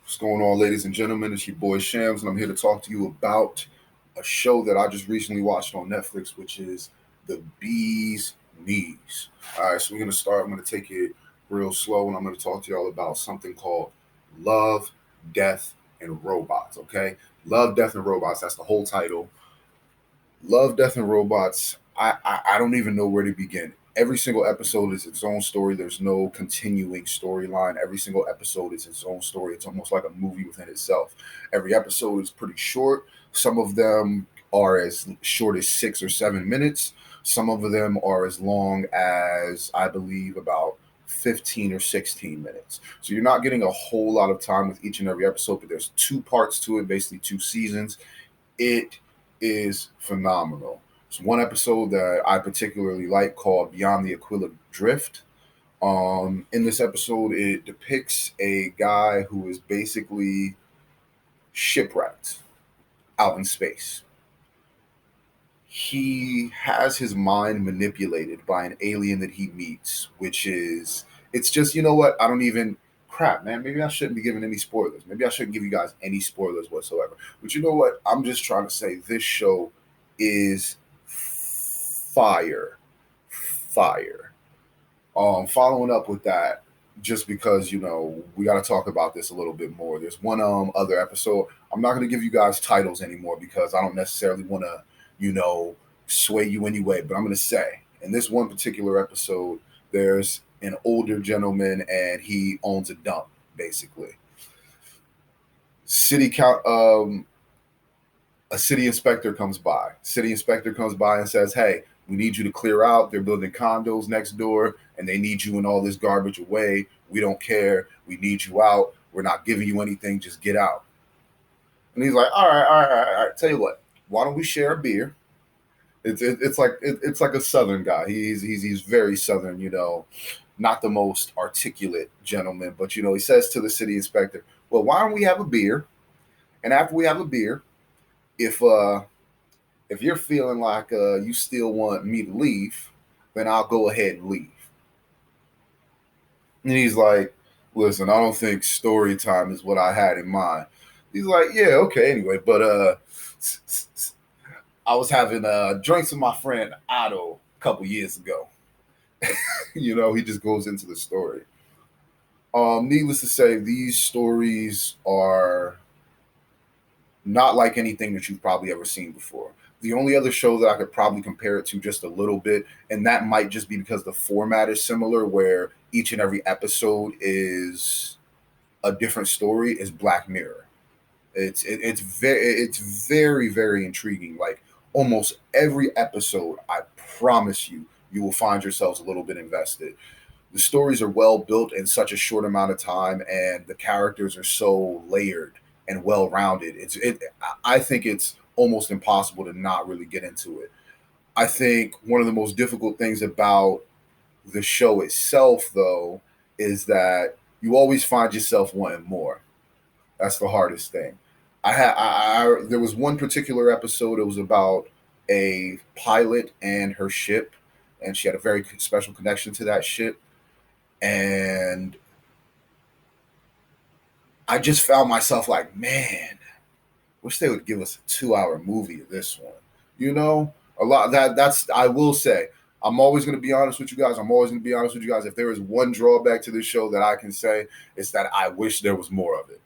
What's going on, ladies and gentlemen? It's your boy Shams, and I'm here to talk to you about a show that I just recently watched on Netflix, which is The Bee's Knees. All right, so we're going to start. I'm going to take it real slow, and I'm going to talk to y'all about something called Love, Death, and Robots, okay? Love, Death, and Robots. That's the whole title. Love, Death, and Robots. I don't even know where to begin. Every single episode is its own story. There's no continuing storyline. Every single episode is its own story. It's almost like a movie within itself. Every episode is pretty short. Some of them are as short as 6 or 7 minutes. Some of them are as long as, I believe, about 15 or 16 minutes. So you're not getting a whole lot of time with each and every episode, but there's two parts to it, basically 2 seasons. It is phenomenal. It's one episode that I particularly like called Beyond the Aquila Drift. In this episode, it depicts a guy who is basically shipwrecked out in space. He has his mind manipulated by an alien that he meets, which is, it's just, you know what? I don't even, crap, man. Maybe I shouldn't be giving any spoilers. Maybe I shouldn't give you guys any spoilers whatsoever. But you know what? I'm just trying to say this show is fire. Fire. Following up with that, just because we got to talk about this a little bit more. There's one other episode. I'm not going to give you guys titles anymore because I don't necessarily want to, sway you anyway. But I'm going to say in this one particular episode, there's an older gentleman and he owns a dump, basically. City count. A city inspector comes by. City inspector comes by and says, "Hey, we need you to clear out. They're building condos next door, and they need you and all this garbage away. We don't care. We need you out. We're not giving you anything. Just get out." And he's like, "All right, all right, all right. Tell you what. Why don't we share a beer?" It's like a Southern guy. He's very Southern. Not the most articulate gentleman, but he says to the city inspector, "Well, why don't we have a beer? And after we have a beer, if you're feeling like you still want me to leave, then I'll go ahead and leave." And he's like, "Listen, I don't think story time is what I had in mind." He's like, "Yeah, okay, anyway, but I was having drinks with my friend Otto a couple years ago." He just goes into the story. Needless to say, these stories are not like anything that you've probably ever seen before. The only other show that I could probably compare it to just a little bit, and that might just be because the format is similar, where each and every episode is a different story, is Black Mirror. It's very very intriguing. Like almost every episode, I promise you will find yourselves a little bit invested. The stories are well built in such a short amount of time, and the characters are so layered and well rounded. I think it's almost impossible to not really get into it. I think one of the most difficult things about the show itself, though, is that you always find yourself wanting more. That's the hardest thing. There was one particular episode. It was about a pilot and her ship, and she had a very special connection to that ship. And I just found myself like, man, wish they would give us a 2 hour movie of this one. A lot that's I will say. I'm always going to be honest with you guys. I'm always going to be honest with you guys. If there is one drawback to this show that I can say, it's that I wish there was more of it.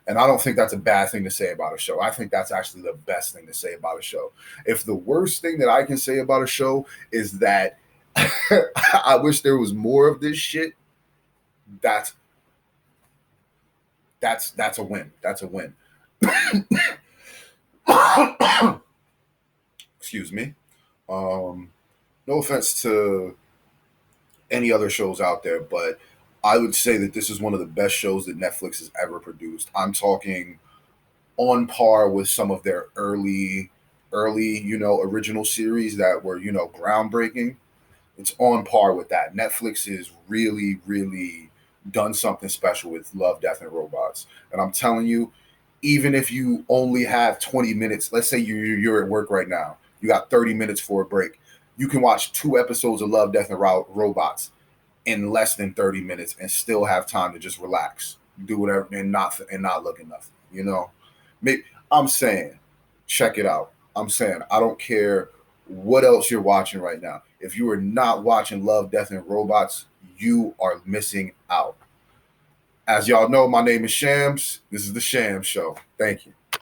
And I don't think that's a bad thing to say about a show. I think that's actually the best thing to say about a show. If the worst thing that I can say about a show is that I wish there was more of this shit, that's that's a win. That's a win. Excuse me. No offense to any other shows out there, but I would say that this is one of the best shows that Netflix has ever produced. I'm talking on par with some of their early, original series that were, groundbreaking. It's on par with that. Netflix is really, really done something special with Love, Death, and Robots. And I'm telling you, even if you only have 20 minutes, let's say you're at work right now, you got 30 minutes for a break, you can watch 2 episodes of Love, Death, and Robots in less than 30 minutes and still have time to just relax. do whatever and not look at nothing. You know, maybe I'm saying, check it out. I'm saying I don't care what else you're watching right now. If you are not watching Love, Death, and Robots, you are missing out. As y'all know, my name is Shams. This is the Shams Show. Thank you.